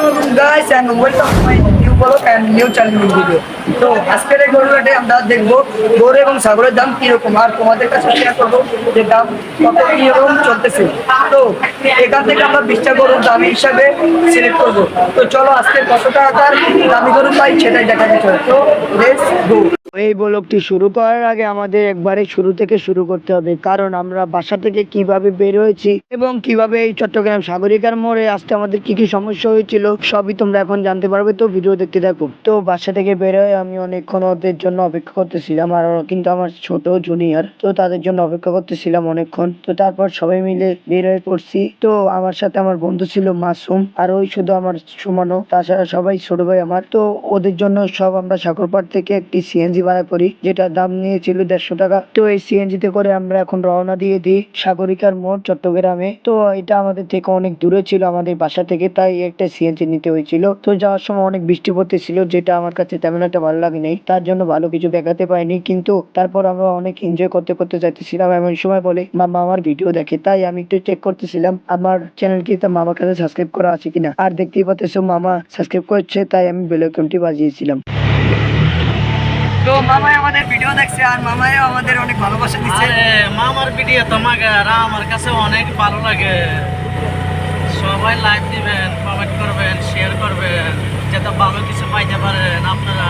Assalamualaikum guys and welcome to my new vlog and new channel video. তো আজকের এই গরুহাটে আমরা দেখবো গরু এবং ছাগলের দাম কিরকম আর তোমাদের কাছে শেয়ার করবো যে দাম কত কিরকম চলতেছে। তো এখান থেকে আমরা 20টা গরুর দাম হিসাবে সিলেক্ট করবো। তো চলো আজকে কত টাকার দামি গরু পাই সেটাই দেখা যাচ্ছে। তো লেটস গো। এই ব্লগটি শুরু করার আগে আমাদের একবারে শুরু থেকে শুরু করতে হবে, কারণ আমরা বাসা থেকে কিভাবে বের হয়েছি এবং কিভাবে এই চট্টগ্রাম সাগরিকার মোড়ে আসতে আমাদের কি কি সমস্যা হয়েছিল সবই তোমরা এখন জানতে পারবে। তো ভিডিও দেখতে থাকো। তো বাসা থেকে বের হয়ে আমি অনেকক্ষণ ওদের জন্য অপেক্ষা করতেছিলাম, আর কিন্তু আমার ছোট জুনিয়র, তো তাদের জন্য অপেক্ষা করতেছিলাম অনেকক্ষণ। তো তারপর সবাই মিলে বের হয়ে পড়ছি। তো আমার সাথে আমার বন্ধু ছিল মাসুম, আর ওই শুধু আমার সুমনো, তাছাড়া সবাই ছোট ভাই আমার। তো ওদের জন্য সব আমরা সাগরপাড় থেকে একটি সিএনজি ভাড়া করি, যেটা দাম নিয়েছিল 150 টাকা। তো এই সিএনজি তে করে আমরা এখন রওনা দিয়ে দিই সাগরিকার মোড় চট্টগ্রামে। তো এটা আমাদের থেকে অনেক দূরে ছিল আমাদের বাসা থেকে, তাই একটা সিএনজি নিতে হয়েছিল। তো যাওয়ার সময় অনেক বৃষ্টি পড়তেছিল, যেটা আমার কাছে তেমন একটা ভালো লাগে নাই, তার জন্য ভালো কিছু দেখাতে পাইনি। কিন্তু তারপর আমরা অনেক এনজয় করতে করতে যাইতেছিলাম। এমন সময় বলে মামা আমার ভিডিও দেখে, তাই আমি একটু চেক করতেছিলাম আমার চ্যানেল কি তার মামার কাছে সাবস্ক্রাইব করা আছে কিনা। আর দেখতেই পাচ্ছ মামা সাবস্ক্রাইব করছে, তাই আমি বেল আইকনটি বাজিয়েছিলাম। তো মামাই আমাদের ভিডিও দেখছে আর মামাই আমাদের অনেক ভালোবাসা দিচ্ছে। মামার ভিডিও তোমাকে আমার কাছে অনেক ভালো লাগে। সবাই লাইক দিবেন, কমেন্ট করবেন, শেয়ার করবেন, যাতে ভালো কিছু পাইতে পারেন আপনারা।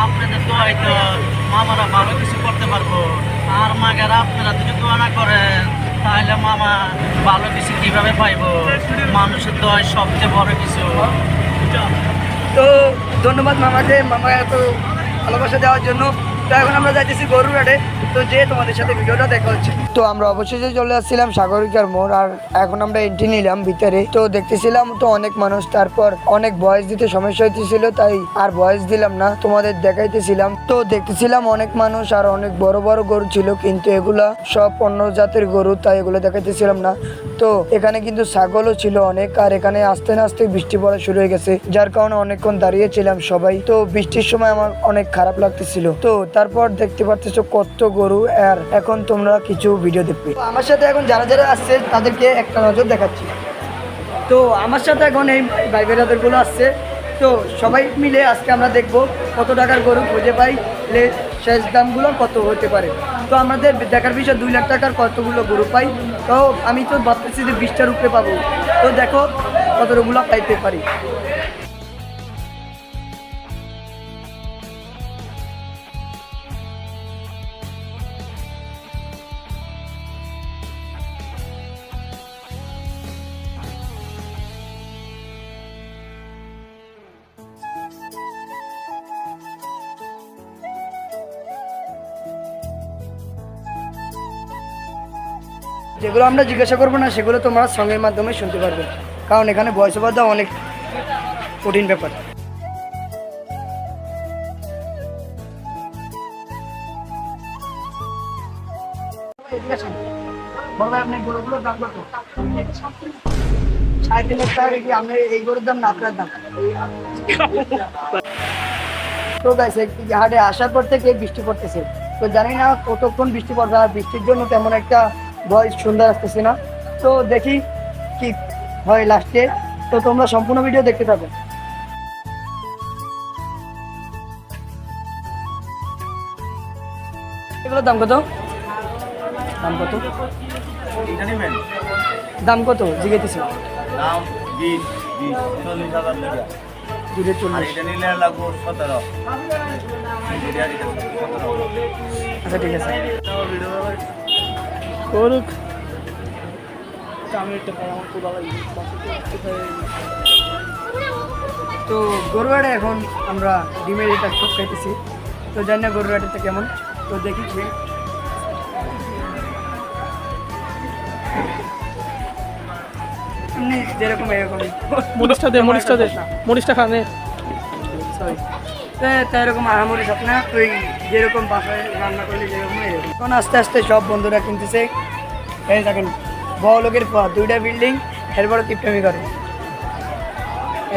আপনাদের দোয়াই তো মামারা ভালো কিছু করতে পারবো। আর মাগারা আপনারা যদি দোয়া না করেন তাহলে মামা ভালো কিছু কিভাবে পাইবো? মানুষের দোয়াই সবচেয়ে বড় কিছু। তো ধন্যবাদ মামাকে, মামা এত ভালোবাসা দেওয়ার জন্য। তো এখন আমরা যাইতেছি গরুরহাটে, তো যে তোমাদের সাথে ভিডিওটা দেখা হচ্ছে। তো আমরা অবশেষে চলে আসছিলাম সাগরিকার মোড়, আর এখন আমরা এন্ট্রি নিলাম ভিতরে। তো দেখতেছিলাম তো অনেক মানুষ, তারপর অনেক ভয়েস দিতে সমস্যা হইতেছিল, তাই আর ভয়েস দিলাম না, তোমাদের দেখাইতেছিলাম। তো দেখতেছিলাম অনেক মানুষ আর অনেক বড় বড় গরু ছিল, কিন্তু এগুলা সব অন্য জাতের গরু, তাই এগুলো দেখাইতেছিলাম না। তো এখানে কিন্তু ছাগলও ছিল অনেক, আর এখানে আস্তে না আস্তে বৃষ্টি পড়া শুরু হয়ে গেছে, যার কারণে অনেকক্ষণ দাঁড়িয়েছিলাম সবাই। তো বৃষ্টির সময় আমার অনেক খারাপ লাগতেছিল। তো তারপর দেখতে পাচ্ছ কত গরু, আর এখন তোমরা কিছু ভিডিও দেখবে। আমার সাথে এখন যারা যারা আসছে তাদেরকে একটা নজর দেখাচ্ছি। তো আমার সাথে এখন এই ভাই বেরাদের গুলো আসছে। তো সবাই মিলে আজকে আমরা দেখবো কত টাকার গরু খুঁজে পাই, শেষ দামগুলো কত হতে পারে। তো আমাদের দেখার বিষয় 2 লাখ টাকার কতগুলো গরু পাই। তো আমি তো ভাবতেছি যে 20টার উপরে পাবো। তো দেখো কতগুলো পাইতে পারি। যেগুলো আমরা জিজ্ঞাসা করবো না সেগুলো তোমরা সঙ্গের মাধ্যমে শুনতে পারবে, কারণ এখানে ভয়েস ওভার দেওয়া অনেক কঠিন ব্যাপার। আপনার গরুগুলোর দাম কত? 3.5 লাখ টাকা কি আপনার এই গরুর দাম না আপনার দাম? তো গাইস হাটে আসার পর থেকে বৃষ্টি পড়তেছে, তো জানি না কতক্ষণ বৃষ্টি পড়বে, আর বৃষ্টির জন্য তেমন একটা ভয়েস সুন্দর আসতেছে না। তো দেখি কি হয় লাস্টে। তো তোমরা সম্পূর্ণ ভিডিও দেখতে থাকো। এগুলোর দাম কত? দাম কত? দাম কত জিজ্ঞেস? দাম 40,000 টাকা। আচ্ছা ঠিক আছে। তো গরুয়াটে এখন আমরা ডিমের এটা সব খাইতেছি। তো জানি না গরুয়াটেটা কেমন, তো দেখি যেরকম এরকমই মরিচটা খানে এরকম আহামরি সব না। তুই যেরকম বাসায় রান্না করলে যেরকম এরকম। এখন আস্তে আস্তে সব বন্ধুরা কিনতেছে। এই দেখেন বড় লোকের পর 2টা বিল্ডিং, এরপরে কিপটামি করে।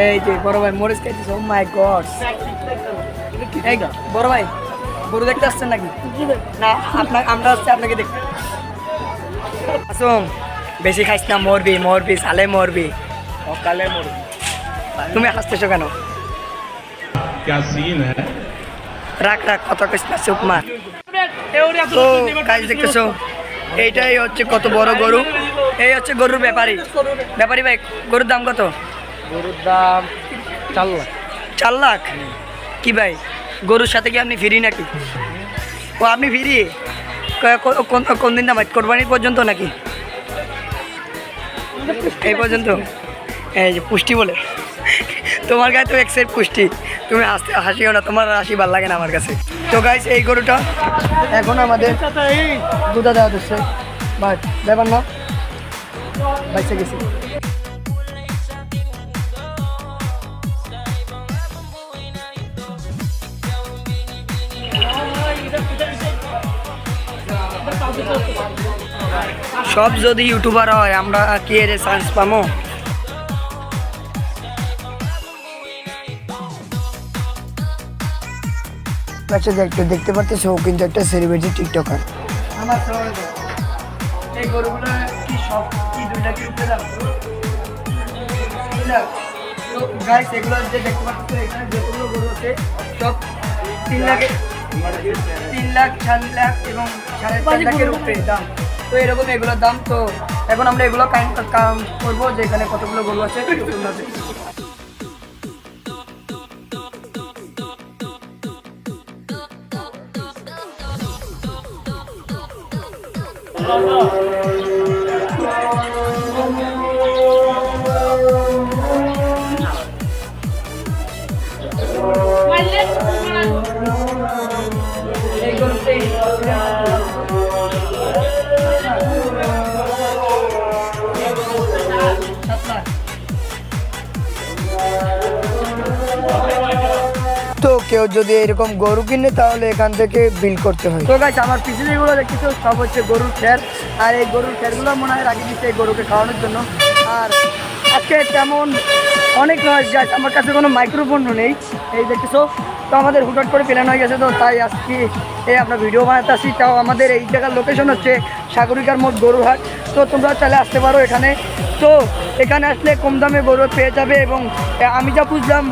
এই যে বড় ভাই মরিচ খাইতেছে। ও মাই গড। এই বড় ভাই গরু দেখতে আসছেন নাকি? না আমরা আসছি আপনাকে দেখতে। আসুন, বেশি খাইস না, মরবি সালে মরবি, সকালে মরবি। তুমি হাসতেছো কেন? क्या सीन है। রাখ কথা কইস না, চুপ মার। তো গাইস দেখতেছো এইটাই হচ্ছে কত বড় গরু। এই হচ্ছে গরুর ব্যাপারী ভাই, গরুর দাম কত? গরুর দাম 4 লাখ। 4 লাখ? কি ভাই, গরুর সাথে কি আপনি ফ্রি নাকি? ও আপনি ফ্রি? কোন দিন দাম? কোরবানির পর্যন্ত নাকি? এই পর্যন্ত? এই যে পুষ্টি বলে, তোমার গায়ে তো এক্সের পুষ্টি, তুমি হাসিও না, তোমার হাসি ভালো লাগে না আমার কাছে। তো গাইস এই গরুটা এখন আমাদের দুধা দেওয়া দিচ্ছে, বাট ব্যাপার না, বাইসে গেছি। সব যদি ইউটিউবার হয় আমরা কি এর চান্স পাবো? আচ্ছা দেখতে পাচ্ছ ও কিন্তু একটা সেলিব্রিটি টিকটকার। আমার এই গরুগুলো কি সব কি 2 লাখের উপরে দাম? 2 লাখ। তো গাইস এগুলো যে দেখতে পাচ্ছ এখানে যতগুলো গরু আছে সব 3 লাখ, 4 লাখ এবং 4.5 লাখের উপরে দাম। তো এরকম এগুলোর দাম। তো এখন আমরা এগুলো কাউন্ট করবো যে এখানে কতগুলো গরু আছে। এই গরুতে তো কেউ যদি এরকম গরু কিনে তাহলে এখান থেকে বিল করতে হয়। তো গাইস আমার পিছনে যেগুলো দেখতেছো সব হচ্ছে গরুর খ্যার, আর এই গরুর খ্যারগুলো মনে হয় রাখি দিচ্ছে এই গরুকে খাওয়ানোর জন্য। আর আজকে তেমন অনেক নয় গাইস, আমার কাছে কোনো মাইক্রোফোনও নেই, এই দেখতেছো। তো আমাদের হুটহাট করে প্ল্যান হয়ে গেছে, তো তাই আজকে এই আমরা ভিডিও বানাতে আসি। তাও আমাদের এই জায়গার লোকেশন হচ্ছে সাগরিকার মোড় গরুরহাট। তো তোমরা চাইলে আসতে পারো এখানে। তো এখানে আসলে কম দামে গরু পেয়ে যাবে, এবং আমি যা বুঝলাম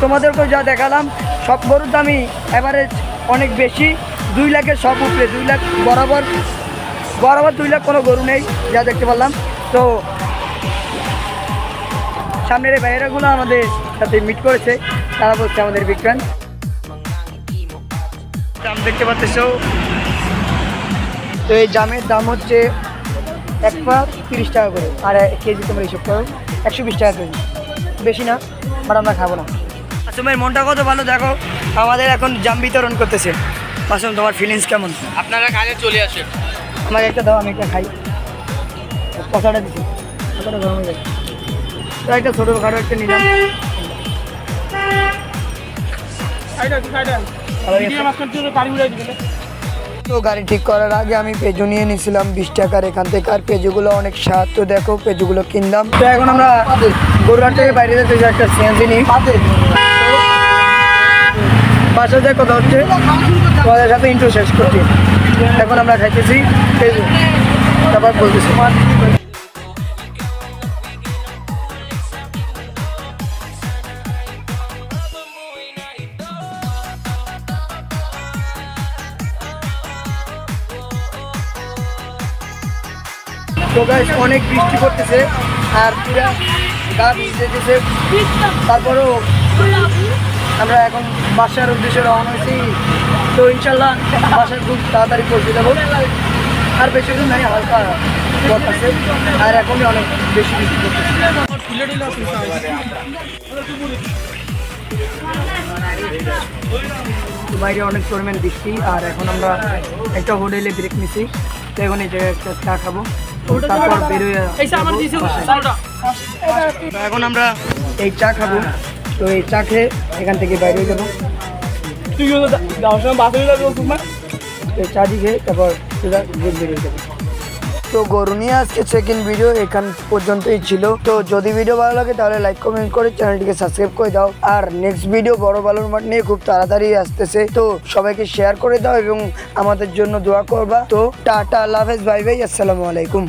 তোমাদেরকেও যা দেখালাম সব গরুর দামই অ্যাভারেজ অনেক বেশি, 2 লাখের সব উপরে, 2 লাখ বরাবর 2 লাখ কোনো গরু নেই যা দেখতে পারলাম। তো সামনের এই বাইরেগুলো আমাদের সাথে মিট করেছে, তারা বলছে আমাদের বিজ্ঞান দাম দেখতে পাচ্ছ। তো এই জামের দাম হচ্ছে 1 পা 30 টাকা করে, আর কেজি তোমরা হিসেব করো 120 টাকা কেজি, বেশি না, বাট আমরা খাবো না। তোমার মনটা কত ভালো, দেখো আমাদের এখন জাম বিতরণ করতেছে। মাসুম তোমার ফিলিংস কেমন? আপনারা কাজে চলে আসেন। আমাকে একটা দাও, আমি একটা খাই। কষাটা দিচ্ছি, কষাটা গরম হয়ে যাচ্ছে। তো একটা ছোটো খাটো একটা নিলাম। তো গাড়ি ঠিক করার আগে আমি পেজু নিয়ে নিয়েছিলাম 20 টাকার এখান থেকে, আর পেজুগুলো অনেক স্বাদ। তো দেখো পেজুগুলো কিনলাম। তো এখন আমরা গরুহাট থেকে বাইরে যেতে একটা সিএনজি নিই। বাসা যায় কথা হচ্ছে তোমাদের সাথে ইন্ট্রো শেষ করছি। এখন আমরা খাইতেছি পেজু, তারপর বলতেছি। তো গাইস অনেক বৃষ্টি পড়তেছে আর পুরা গা ভিজে যেতেছে, তারপরেও আমরা এখন বাসার উদ্দেশ্যে রওনা হয়েছি। তো ইনশাল্লাহ বাসার খুব তাড়াতাড়ি পৌঁছে যাবো, আর বেশি দিন নাই, হালকা পথ আছে, আর এখনই অনেক বেশি বৃষ্টি পড়তেছে। বাইরে অনেক পরিমাণ বৃষ্টি, আর এখন আমরা একটা হোটেলে ব্রেক নিচ্ছি। তো এখন এই জায়গায় একটা চা খাবো, তারপর বেরোয় এখন আমরা এই চা খাবো। তো এই চা খেয়ে এখান থেকে বাইরে হয়ে যাবো। এই চা দিয়ে খেয়ে তারপর বেরিয়ে যাবো। তো গরু নিয়ে আজকে সেকেন্ড ভিডিও এখান পর্যন্তই ছিল। তো যদি ভিডিও ভালো লাগে তাহলে লাইক কমেন্ট করে চ্যানেলটিকে সাবস্ক্রাইব করে দাও। আর নেক্সট ভিডিও বড় বালুর মাঠ নিয়ে খুব তাড়াতাড়ি আসতেছে, তো সবাইকে শেয়ার করে দাও এবং আমাদের জন্য দোয়া করবা। তো টাটা, আল্লাহ হাফেজ, বাই বাই, আসসালামু আলাইকুম।